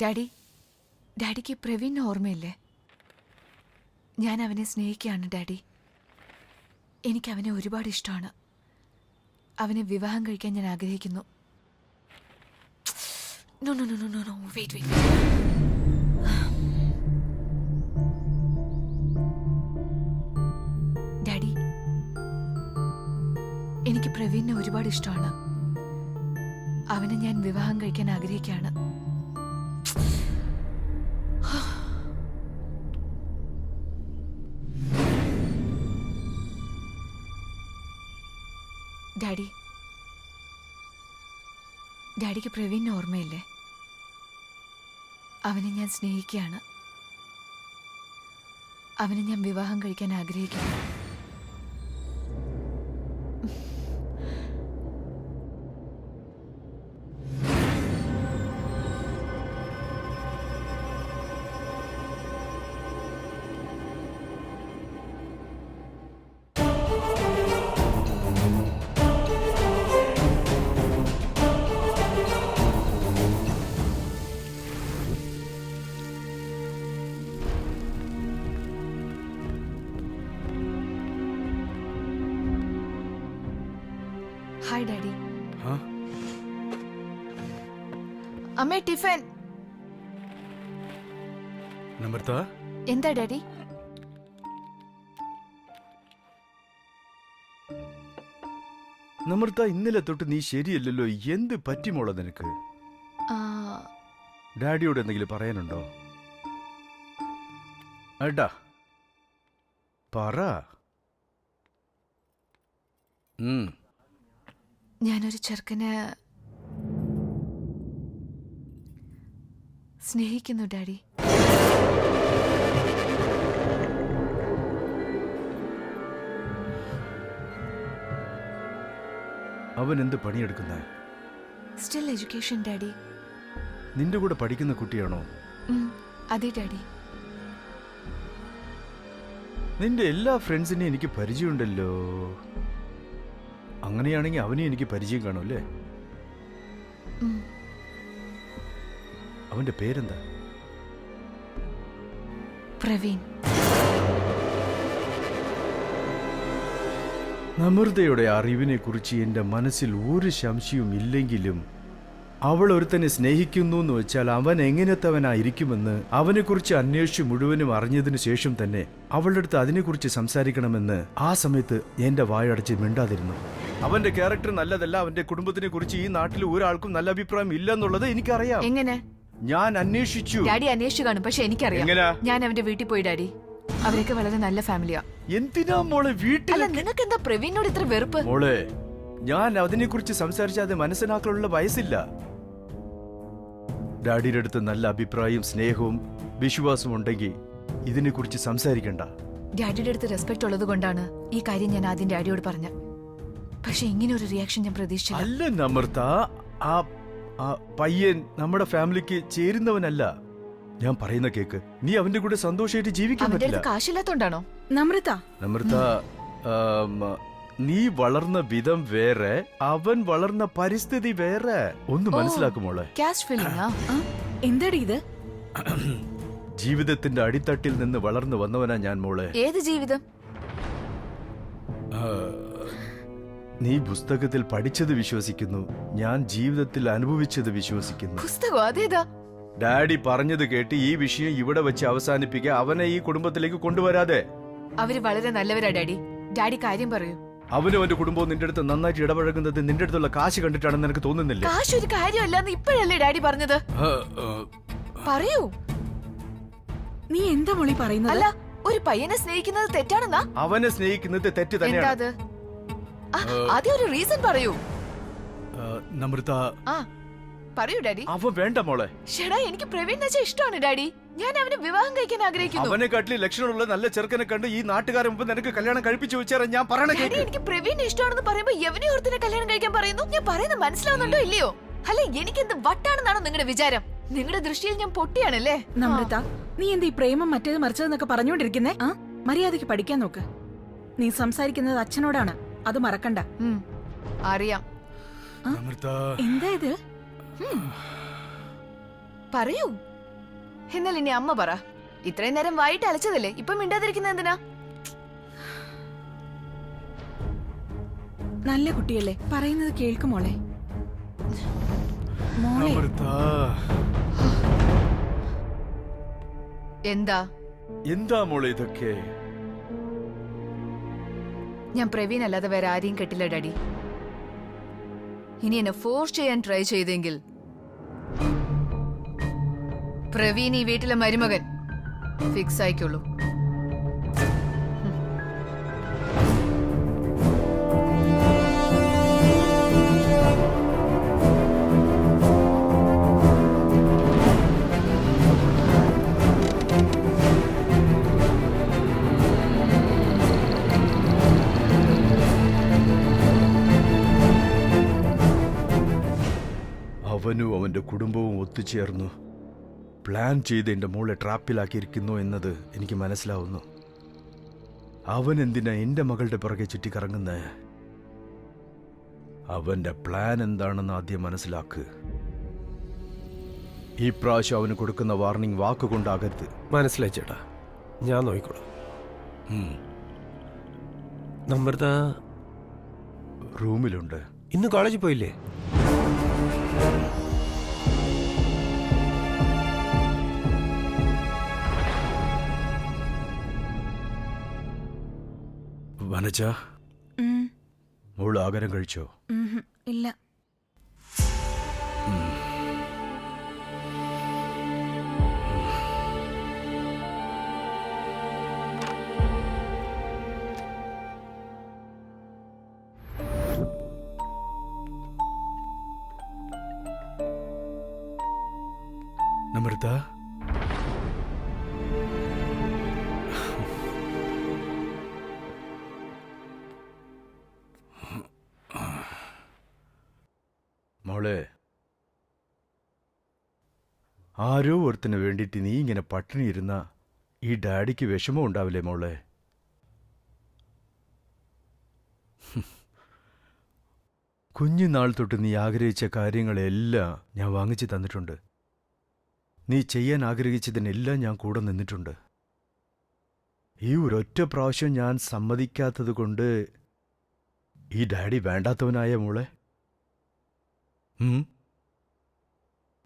Daddy, ഡാഡിക്ക് പ്രവീണിനെ ഓർമ്മയില്ലേ? ഞാൻ അവനെ സ്നേഹിക്കുകയാണ് ഡാഡി. എനിക്ക് അവനെ ഒരുപാട് ഇഷ്ടമാണ്. അവനെ വിവാഹം കഴിക്കാൻ ഞാൻ ആഗ്രഹിക്കുന്നു. No no no no no wait wait. Daddy, എനിക്ക് പ്രവീണിനെ ഒരുപാട് ഇഷ്ടമാണ്. അവനെ ഞാൻ വിവാഹം കഴിക്കാൻ ആഗ്രഹിക്കുകയാണ്. ഡാഡി, ഡാഡിക്ക് പ്രവീണിനെ ഓർമ്മയില്ലേ? അവനെ ഞാൻ സ്നേഹിക്കുകയാണ്. അവനെ ഞാൻ വിവാഹം കഴിക്കാൻ ആഗ്രഹിക്കുന്നു. Hi daddy. അമ്മേ ടിഫിൻ. നമ്രത, എന്താ ഡാഡി? നമ്രത, ഇന്നലെ തൊട്ട് നീ ശരിയല്ലല്ലോ. എന്ത് പറ്റിമോള നിനക്ക്? ഡാഡിയോട് എന്തെങ്കിലും പറയാനുണ്ടോ? ഏട്ടാ പറ. ഞാനൊരു ചെറുക്കനെ സ്നേഹിക്കുന്നു ഡാഡി. അവൻ എന്ത് പണിയെടുക്കുന്നേ? Still education daddy. നിന്റെ കൂടെ പഠിക്കുന്ന കുട്ടിയാണോ? അതെ ഡാഡി. നിന്റെ എല്ലാ ഫ്രണ്ട്സിനെയും എനിക്ക് പരിചയമുണ്ടല്ലോ. അങ്ങനെയാണെങ്കിൽ അവനെ എനിക്ക് പരിചയം കാണുമല്ലേ? അവന്റെ പേരെന്താ? പ്രവീൺ. നമ്രതയുടെ അറിവിനെ കുറിച്ച് എന്റെ മനസ്സിൽ ഒരു സംശയവും ഇല്ലെങ്കിലും അവൾ ഒരുത്തനെ സ്നേഹിക്കുന്നു എന്ന് വെച്ചാൽ അവൻ എങ്ങനത്തവനായിരിക്കുമെന്ന് അവനെക്കുറിച്ച് അന്വേഷിച്ച് മുഴുവനും അറിഞ്ഞതിനു ശേഷം തന്നെ അവളുടെ അടുത്ത് അതിനെക്കുറിച്ച് സംസാരിക്കണമെന്ന് ആ സമയത്ത് എന്റെ വായടച്ച് മിണ്ടാതിരുന്നു. അവന്റെ ക്യാരക്ടർ നല്ലതല്ല. അവന്റെ കുടുംബത്തിനെ കുറിച്ച് ഈ നാട്ടിൽ ഒരാൾക്കും നല്ല അഭിപ്രായം ഇല്ല എന്നുള്ളത് എനിക്കറിയാം. എങ്ങനെ? ഞാൻ അന്വേഷിച്ചു. ഡാഡി അന്വേഷിച്ചു കാണും, പക്ഷെ എനിക്കറിയാം. ഞാൻ അവന്റെ വീട്ടിൽ പോയി ഡാഡി. അവരൊക്കെ വളരെ നല്ല ഫാമിലിയാ. എന്തിനാ മോളെ വീട്ടിൽ? നിനക്ക് എന്താ പ്രവീണിനോട് ഇത്ര വെറുപ്പ്? മോളെ, ഞാൻ അതിനെക്കുറിച്ച് സംസാരിച്ചാൽ അത് മനസ്സിലാക്കാനുള്ള വയസ്സില്ല. ഡാഡിയുടെ അടുത്ത് നല്ല അഭിപ്രായവും സ്നേഹവും വിശ്വാസവും ഉണ്ടെങ്കിൽ ഇതിനെക്കുറിച്ച് സംസാരിക്കണ്ട. ഡാഡിയുടെ അടുത്ത് റെസ്പെക്ട് ഉള്ളത് കൊണ്ടാണ് ഈ കാര്യം ഞാൻ ആദ്യം ഡാഡിയോട് പറഞ്ഞ. പക്ഷെ ഇങ്ങനെ ഒരു റിയാക്ഷൻ ഞാൻ പ്രതീക്ഷിച്ചില്ല. അല്ല നമ്രത, ആ പയ്യൻ നമ്മുടെ ഫാമിലിക്ക് ചേരുന്നവനല്ല. ഞാൻ പറയുന്ന കേക്ക്. നീ അവന്റെ കൂടെ സന്തോഷമായിട്ട് ജീവിക്കാൻ പറ്റില്ല. കാശില്ലാത്തോണ്ടാണോ? നമ്രത, നീ വളർന്ന വിധം വേറെ, അവൻ വളർന്ന പരിസ്ഥിതി വേറെ. ഒന്ന് മനസ്സിലാക്കുമോളെ. എന്താടി ഇത്? ജീവിതത്തിന്റെ അടിത്തട്ടിൽ നിന്ന് വളർന്നു വന്നവനാ ഞാൻ മോളെ. ഏത് ജീവിതം? നീ പുസ്തകത്തിൽ പഠിച്ചത് വിശ്വസിക്കുന്നു, ഞാൻ ജീവിതത്തിൽ അനുഭവിച്ചത് വിശ്വസിക്കുന്നു. പുസ്തകം അതേതാ? ഡാഡി പറഞ്ഞത് കേട്ട് ഈ വിഷയം ഇവിടെ വെച്ച് അവസാനിപ്പിക്കുക. അവനെ ഈ കുടുംബത്തിലേക്ക് കൊണ്ടുവരാതെ. അവര് വളരെ നല്ലവരാ ഡാഡി. ഡാഡി കാര്യം പറയൂ. അവനും അവന്റെ കുടുംബവും നിന്റെ അടുത്ത് നന്നായിട്ട് ഇടപഴകുന്നത് നിന്റെ അടുത്തുള്ള കാശ് കണ്ടിട്ടാണെന്ന് എനിക്ക് തോന്നുന്നില്ല. കാശ് ഒരു കാര്യമല്ലെന്ന് ഇപ്പോഴല്ലേ ഡാഡി പറഞ്ഞത്? പറയൂ. നീ എന്താ മോളി പറയുന്നത്? അല്ല, ഒരു പയ്യനെ സ്നേഹിക്കുന്നത് തെറ്റാണെന്നാ? അവനെ സ്നേഹിക്കുന്നത് തെറ്റ് തന്നെയാണ്. ആദ്യം ഒരു റീസൺ പറയൂ. നമ്രത, പറയൂ ഡാഡി. അവൻ വേണ്ട മോളെ. ഷെടാ, എനിക്ക് പ്രവീൺ ഇഷ്ടമാണ് ഡാഡി. ഞാൻ അവനെ വിവാഹം കഴിക്കാൻ ആഗ്രഹിക്കുന്നു. അവനെ കാട്ടിൽ ലക്ഷണമുള്ള നല്ല ചെറുക്കനെ കണ്ട് ഈ നാട്ടുകാരെ മുമ്പ് നിനക്ക് കല്യാണം കഴിപ്പിച്ചു വെച്ചാൽ ഞാൻ പറയണ കേക്ക്. എനിക്ക് പ്രവീൺ ഇഷ്ടമാണെന്ന് പറയുമ്പോ എവനെ ഓർത്തിനെ കല്യാണം കഴിക്കാൻ പറയുന്നു? ഞാൻ പറയുന്നത് മനസ്സിലാവുന്നുണ്ടോ ഇല്ലയോ? അല്ലെ എനിക്ക് എന്ത് വട്ടാണെന്നാണോ നിങ്ങളുടെ വിചാരം? നിങ്ങളുടെ ദൃഷ്ടിയിൽ ഞാൻ പൊട്ടിയാണല്ലേ? നമ്രത, നീ എന്താ ഈ പ്രേമം മറ്റേത് മറിച്ചതെന്നൊക്കെ പറഞ്ഞുകൊണ്ടിരിക്കുന്നേ? മര്യാദയ്ക്ക് പഠിക്കാൻ നോക്ക്. നീ സംസാരിക്കുന്നത് അച്ഛനോടാണ്, അത് മറക്കണ്ട. അറിയാം. എന്താ ഇത്? പറയൂ. എന്നാൽ ഇനി അമ്മ പറ. ഇത്രയും നേരം വായിട്ട് അലച്ചതല്ലേ, ഇപ്പൊ മിണ്ടാതിരിക്കുന്ന എന്തിനാ? നല്ല കുട്ടിയല്ലേ, പറയുന്നത് കേൾക്കുമോളെ. മോളെ എന്താ മോളെ ഇതൊക്കെ? ഞാൻ പ്രവീൺ അല്ലാതെ വേറെ ആരെയും കെട്ടില്ല ഡാഡി. ഇനി എന്നെ ഫോഴ്സ് ചെയ്യാൻ ട്രൈ ചെയ്തെങ്കിൽ പ്രവീൺ ഈ വീട്ടിലെ മരുമകൻ ഫിക്സ് ആയിക്കുള്ളൂ. അവനും അവന്റെ കുടുംബവും ഒത്തുചേർന്നു പ്ലാൻ ചെയ്ത് എന്റെ മോളെ ട്രാപ്പിലാക്കിയിരിക്കുന്നു എന്നത് എനിക്ക് മനസ്സിലാവുന്നു. അവൻ എന്തിനാ എന്റെ മകളുടെ പുറകെ ചുറ്റിക്കറങ്ങുന്നേ? അവന്റെ പ്ലാൻ എന്താണെന്ന് ആദ്യം മനസ്സിലാക്ക്. ഈ പ്രാവശ്യം അവന് കൊടുക്കുന്ന വാർണിംഗ് വാക്കുകൊണ്ടാകരുത്. മനസ്സിലായി ചേട്ടാ, ഞാൻ നോക്കിക്കോളാം. നമ്പർത്താ റൂമിലുണ്ട്. ഇന്ന് കോളേജിൽ പോയില്ലേ? വനജ, മോൾ ആഹാരം കഴിച്ചോ? ഇല്ല. നമ്രത, മോളെ, ആരോ ഒരുത്തിന് വേണ്ടിയിട്ട് നീ ഇങ്ങനെ പട്ടിണി ഇരുന്ന ഈ ഡാഡിക്ക് വിഷമം ഉണ്ടാവില്ലേ മോളെ? കുഞ്ഞുനാൾ തൊട്ട് നീ ആഗ്രഹിച്ച കാര്യങ്ങളെല്ലാം ഞാൻ വാങ്ങിച്ചു തന്നിട്ടുണ്ട്. നീ ചെയ്യാൻ ആഗ്രഹിച്ചതിനെല്ലാം ഞാൻ കൂടെ നിന്നിട്ടുണ്ട്. ഈ ഒരൊറ്റ പ്രാവശ്യം ഞാൻ സമ്മതിക്കാത്തത് കൊണ്ട് ഈ ഡാഡി വേണ്ടാത്തവനായ മോളെ?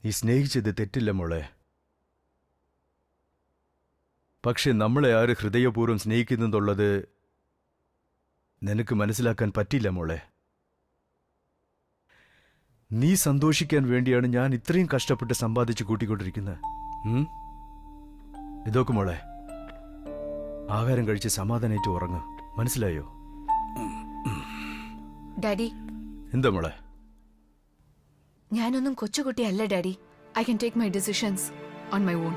നീ സ്നേഹിച്ചത് തെറ്റില്ല മോളെ. പക്ഷെ നമ്മളെ ആര് ഹൃദയപൂർവ്വം സ്നേഹിക്കുന്നുള്ളത് നിനക്ക് മനസ്സിലാക്കാൻ പറ്റില്ല മോളെ. നീ സന്തോഷിക്കാൻ വേണ്ടിയാണ് ഞാൻ ഇത്രയും കഷ്ടപ്പെട്ട് സമ്പാദിച്ച് കൂട്ടിക്കൊണ്ടിരിക്കുന്നത്. ഇതൊക്കെ മോളെ, ആഹാരം കഴിച്ച് സമാധാനായിട്ട് ഉറങ്ങ്. മനസ്സിലായോ? ഡാഡി, എന്താ മോളെ? ഞാനൊന്നും കൊച്ചുകുട്ടിയല്ല daddy. I can take my decisions on my own.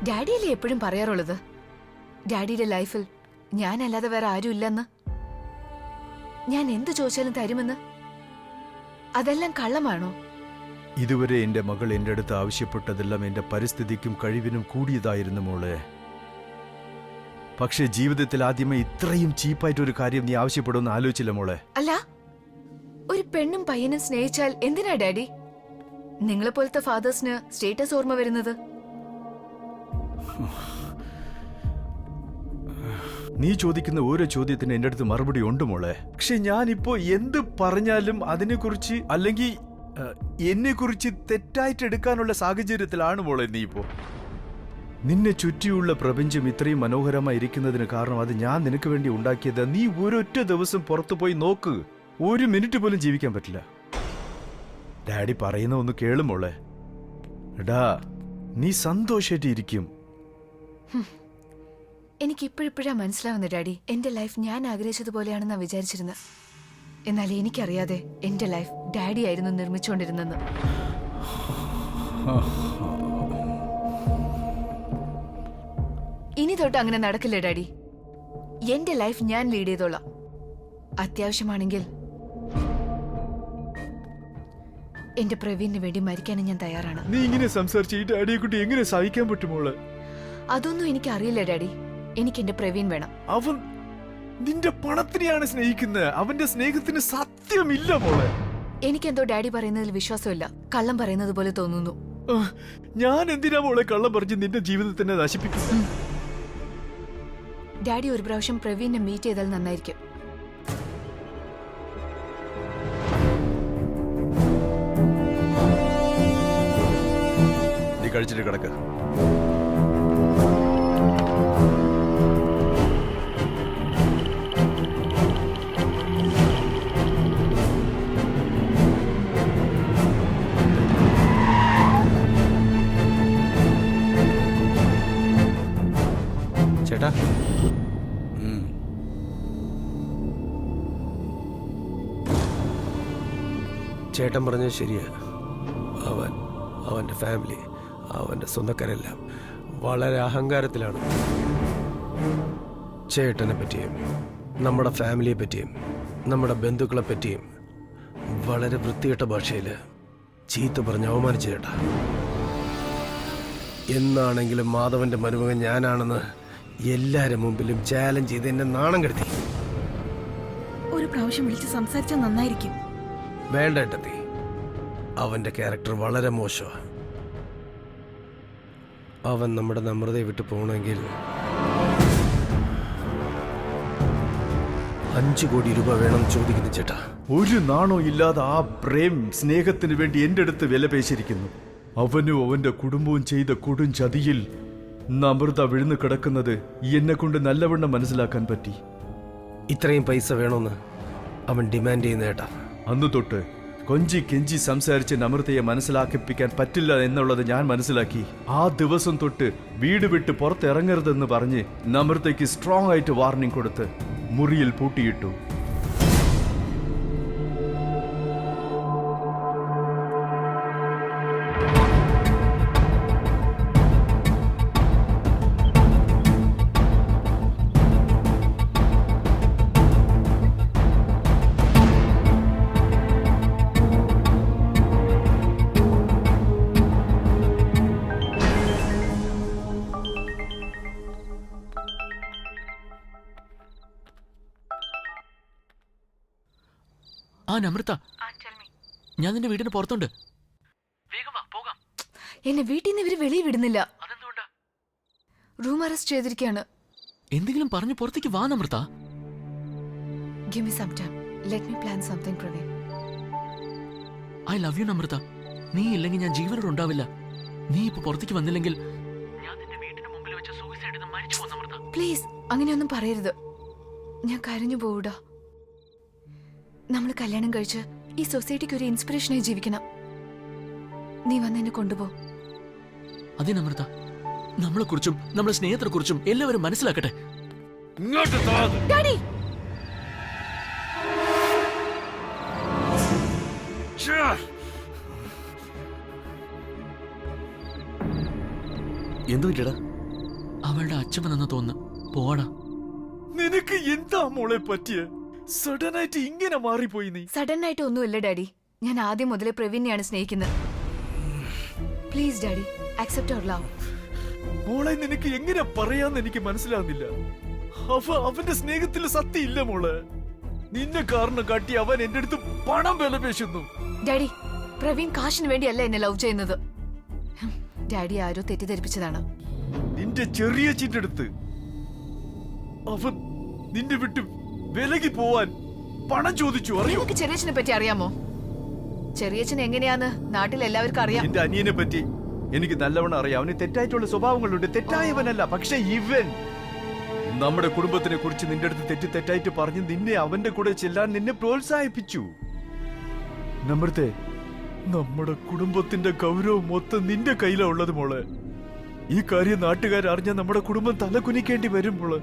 ഡാഡിയല്ലേ എപ്പോഴും പറയാറുള്ളത് ഡാഡിയുടെ ലൈഫിൽ ഞാനല്ലാതെ വേറെ ആരും ഇല്ലെന്ന്. ഞാൻ എന്ത് ചോദിച്ചാലും തരുമെന്ന്. അതെല്ലാം കള്ളമാണോ? ഇതുവരെ എന്റെ മകൾ എന്റെ അടുത്ത് ആവശ്യപ്പെട്ടതെല്ലാം എന്റെ പരിസ്ഥിതിക്കും കഴിവിനും കൂടിയതായിരുന്നു മോളെ. പക്ഷെ ജീവിതത്തിൽ ആദ്യമായി ഇത്രയും ചീപ്പായിട്ടൊരു കാര്യം നീ ആവശ്യപ്പെടുമെന്ന് ആലോചിച്ചില്ല മോളെ. അല്ല, ഒരു പെണ്ണും പയ്യനും സ്നേഹിച്ചാൽ എന്തിനാ ഡാഡി നിങ്ങളെപ്പോലത്തെ ഫാദേഴ്സിന് സ്റ്റേറ്റസ് ഓർമ്മ വരുന്നത്? നീ ചോദിക്കുന്ന ഓരോ ചോദ്യത്തിന് എന്റെ അടുത്ത് മറുപടി ഉണ്ട് മോളെ. പക്ഷെ ഞാനിപ്പോ എന്ത് പറഞ്ഞാലും അതിനെക്കുറിച്ച് അല്ലെങ്കിൽ എന്നെക്കുറിച്ച് തെറ്റായിട്ട് എടുക്കാനുള്ള സാഹചര്യത്തിലാണ് മോളെ നീ ഇപ്പോ. നിന്നെ ചുറ്റിയുള്ള പ്രപഞ്ചം ഇത്രയും മനോഹരമായിരിക്കുന്നതിന് കാരണം അത് ഞാൻ നിനക്ക് വേണ്ടി ഉണ്ടാക്കിയത്. നീ ഒരൊറ്റ ദിവസം പുറത്തു പോയി നോക്ക്, ഒരു മിനിറ്റ് പോലും ജീവിക്കാൻ പറ്റില്ല. ഡാഡി പറയുന്ന ഒന്ന് കേളുമോളെ. എടാ, നീ സന്തോഷായിട്ട് ഇരിക്കും. എനിക്ക് ഇപ്പോഴിപ്പോഴാ മനസ്സിലാവുന്നത് ഡാഡി, എന്റെ ലൈഫ് ഞാൻ ആഗ്രഹിച്ചതുപോലെയാണെന്നാ വിചാരിച്ചിരുന്നത്. എന്നാൽ എനിക്കറിയാതെ എന്റെ ലൈഫ് ഡാഡി ആയിരുന്നു നിർമ്മിച്ചുകൊണ്ടിരുന്നെന്ന്. ഇനി തൊട്ട് അങ്ങനെ നടക്കില്ല ഡാഡി. എന്റെ ലൈഫ് ഞാൻ ലീഡ് ചെയ്തോളാം. അത്യാവശ്യമാണെങ്കിൽ എന്റെ പ്രവീണിന് വേണ്ടി മരിക്കാനും ഞാൻ തയ്യാറാണ്. നീ ഇങ്ങനെ സംസാരിച്ച് ഈ ഡാഡിയെ കുട്ടി എങ്ങനെ സഹിക്കാൻ പറ്റുമോളെ? അതൊന്നും എനിക്ക് അറിയില്ല ഡാഡി. എനിക്ക് എന്റെ പ്രവീൺ വേണം. അവൻ നിന്റെ പണത്തിനെയാണ് സ്നേഹിക്കുന്നത്. അവന്റെ സ്നേഹത്തിന് സത്യമില്ല മോളെ. എനിക്കെന്തോ ഡാഡി പറയുന്നതിൽ വിശ്വാസമില്ല. കള്ളം പറയുന്നത് പോലെ തോന്നുന്നു. ഞാൻ എന്തിനാ മോളെ കള്ളം പറഞ്ഞ് നിന്റെ ജീവിതത്തിനെ നശിപ്പിക്കും? ഡാഡി ഒരു പ്രാവശ്യം പ്രവീണിനെ മീറ്റ് ചെയ്താൽ നന്നായിരിക്കും. നീ കഴിച്ചിട്ട് കിടക്ക. ചേട്ടാ ചേട്ടൻ പറഞ്ഞത് ശരിയാ. അവൻ്റെ ഫാമിലി, അവൻ്റെ സ്വന്തക്കാരെല്ലാം വളരെ അഹങ്കാരത്തിലാണ്. ചേട്ടനെ പറ്റിയും നമ്മുടെ ഫാമിലിയെ പറ്റിയും നമ്മുടെ ബന്ധുക്കളെ പറ്റിയും വളരെ വൃത്തികെട്ട ഭാഷയിൽ ചീത്ത പറഞ്ഞ് അവമാനിച്ചു ചേട്ടാ. എന്നാണെങ്കിലും മാധവന്റെ മരുമകൻ ഞാനാണെന്ന് എല്ലാരും മുമ്പിലും ചാലഞ്ച് ചെയ്ത് എന്നെ നാണം കെടുത്തി. ഒരു പ്രാവശ്യം വിളിച്ച് സംസാരിച്ചാൽ നന്നായിരിക്കും. വേണ്ട ഏട്ടത്തി, അവന്റെ ക്യാരക്ടർ വളരെ മോശമാണ്. അവൻ നമ്മുടെ നമ്രതയെ വിട്ടു പോകണമെങ്കിൽ 5 കോടി രൂപ വേണം ചോദിക്കുന്നു ചേട്ടാ. ഒരു നാണോ ഇല്ലാതെ ആ പ്രേം സ്നേഹത്തിന് വേണ്ടി എന്റെ അടുത്ത് വില പേശിരിക്കുന്നു. അവനും അവന്റെ കുടുംബവും ചെയ്ത കൊടും ചതിയിൽ നമ്രത വിഴുന്നു കിടക്കുന്നത് എന്നെ കൊണ്ട് നല്ലവണ്ണം മനസ്സിലാക്കാൻ പറ്റി. ഇത്രയും പൈസ വേണമെന്ന് അവൻ ഡിമാൻഡ് ചെയ്യുന്ന ചേട്ടാ. അന്നു തൊട്ട് കൊഞ്ചി കെഞ്ചി സംസാരിച്ച് നമ്രതയെ മനസ്സിലാക്കിപ്പിക്കാൻ പറ്റില്ല എന്നുള്ളത് ഞാൻ മനസ്സിലാക്കി. ആ ദിവസം തൊട്ട് വീട് വിട്ട് പുറത്തിറങ്ങരുതെന്ന് പറഞ്ഞ് നമ്രതയ്ക്ക് സ്ട്രോങ് ആയിട്ട് വാർണിംഗ് കൊടുത്ത് മുറിയിൽ പൂട്ടിയിട്ടു. ആ നമ്രത, ഞാൻ നിന്റെ വീടിന് പുറത്തുണ്ട്. എന്നെ വീട്ടിൽ നിന്ന് ഇവര് വെളിയിൽ വിടുന്നില്ല. റൂം അറസ്റ്റ് ചെയ്തിരിക്കുകയാണ്. എന്തെങ്കിലും പറഞ്ഞു പുറത്തേക്ക് വാ Namrata. Give me some time. Let me plan something, Praveen. I love you Namrata. നീ ഇല്ലെങ്കിൽ ഞാൻ ജീവനോട് ഉണ്ടാവില്ല. നീ ഇപ്പൊ പുറത്തേക്ക് വന്നില്ലെങ്കിൽ ഞാൻ നിന്റെ വീടിന് മുമ്പിൽ വെച്ച് സൂയിസൈഡ് ചെയ്ത് മരിച്ചു പോകും നമ്രത. പ്ലീസ് അങ്ങനെയൊന്നും പറയരുത്. ഞാൻ കരഞ്ഞു പോകൂടാ. നമ്മൾ കല്യാണം കഴിച്ച് ഈ സൊസൈറ്റിക്ക് ഒരു ഇൻസ്പിറേഷനായി ജീവിക്കണം. നീ വന്ന് എന്നെ കൊണ്ടുപോ. അതെ നമ്രത, നമ്മളെ കുറിച്ചും നമ്മുടെ സ്നേഹത്തെ കുറിച്ചും എല്ലാവരും മനസ്സിലാക്കട്ടെ. ഡാഡി, എന്തു പറ്റിയടാ? അവളുടെ അച്ഛൻ വന്നെന്ന് തോന്നുന്നു. പോടാ. നിനക്ക് എന്താ മോളെ പറ്റിയ? സഡനായിട്ട് ഇങ്ങനെ മാറിപ്പോയി നീ. സഡൻ ആയിട്ട് ഒന്നുമില്ല ഡാഡി. ഞാൻ ആദ്യം മുതലേ പ്രവീണിനെയാണ് സ്നേഹിക്കുന്നത്. Please daddy, accept our love. മോളെ നിനക്ക് എങ്ങനെ പറയാന്ന് എനിക്ക് മനസ്സിലാവുന്നില്ല. അവന്റെ സ്നേഹത്തിൽ സത്യം ഇല്ല മോളെ. നിന്നെ കാരണം കാട്ടി അവൻ എന്റെ അടുത്ത് പണം വില പേശുന്നു. ഡാഡി, പ്രവീൺ കാശിന് വേണ്ടിയല്ല എന്നെ ലവ് ചെയ്യുന്നത്. ഡാഡി ആരോ തെറ്റിദ്ധരിപ്പിച്ചതാണ്. നിന്റെ ചെറിയ ചിറ്റെടുത്ത് അവൻ നിന്നെ വിട്ട് വിലകി പോവാൻ പണം ചോദിച്ചു. അറിയോ? നിനക്ക് ചെറിയച്ഛനെ പറ്റി അറിയാമോ? ചെറിയച്ഛൻ എങ്ങനെയാന്ന് നാട്ടിൽ എല്ലാവർക്കും അറിയാം. എന്റെ അനിയനെ പറ്റി എനിക്ക് നല്ലവണ്ണം അറിയാം. അവന് തെറ്റായിട്ടുള്ള സ്വഭാവങ്ങളുണ്ട്. തെറ്റായവനല്ല, പക്ഷെ ഇവൻ നമ്മുടെ കുടുംബത്തിനെ കുറിച്ച് നിന്റെ അടുത്ത് തെറ്റായിട്ട് പറഞ്ഞ് നിന്നെ അവന്റെ കൂടെ ചെല്ലാൻ നിന്നെ പ്രോത്സാഹിപ്പിച്ചു. നമ്രതേ, നമ്മുടെ കുടുംബത്തിന്റെ ഗൗരവം മൊത്തം നിന്റെ കയ്യിലാ ഉള്ളത് മോളെ. ഈ കാര്യം നാട്ടുകാരറിഞ്ഞാൽ നമ്മുടെ കുടുംബം തലകുനിക്കേണ്ടി വരും മോളെ.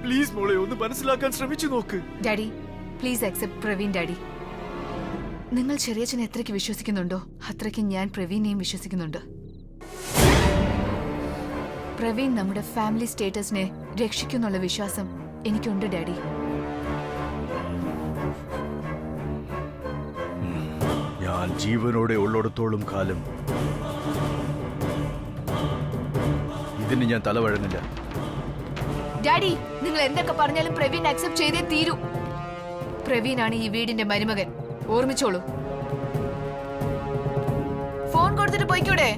പ്ലീസ് മോളെ ഒന്ന് മനസ്സിലാക്കാൻ ശ്രമിച്ചു നോക്ക്. Daddy, please accept Praveen daddy. നിങ്ങൾ ചെറിയച്ഛനെ എത്രയ്ക്ക് വിശ്വസിക്കുന്നുണ്ടോ അത്രയ്ക്ക് ഞാൻ പ്രവീണിനെയും വിശ്വസിക്കുന്നുണ്ട്. പ്രവീൺ നമ്മുടെ ഫാമിലി സ്റ്റേറ്റസിനെ രക്ഷിക്കുന്നുള്ള വിശ്വാസം എനിക്കുണ്ട് ഡാഡി. ഞാൻ ജീവനോടെ ഉള്ളിടത്തോളം കാലം ഇതിന് ഞാൻ തലവഴങ്ങില്ല. ഡാഡി, നിങ്ങൾ എന്തൊക്കെ പറഞ്ഞാലും പ്രവീൺ അക്സെപ്റ്റ് ചെയ്തേ തീരൂ. പ്രവീണാണ് ഈ വീടിന്റെ മരുമകൻ. ഓർമ്മിച്ചോളൂ. കൊടുത്തിട്ട് പോയിക്കൂടെ?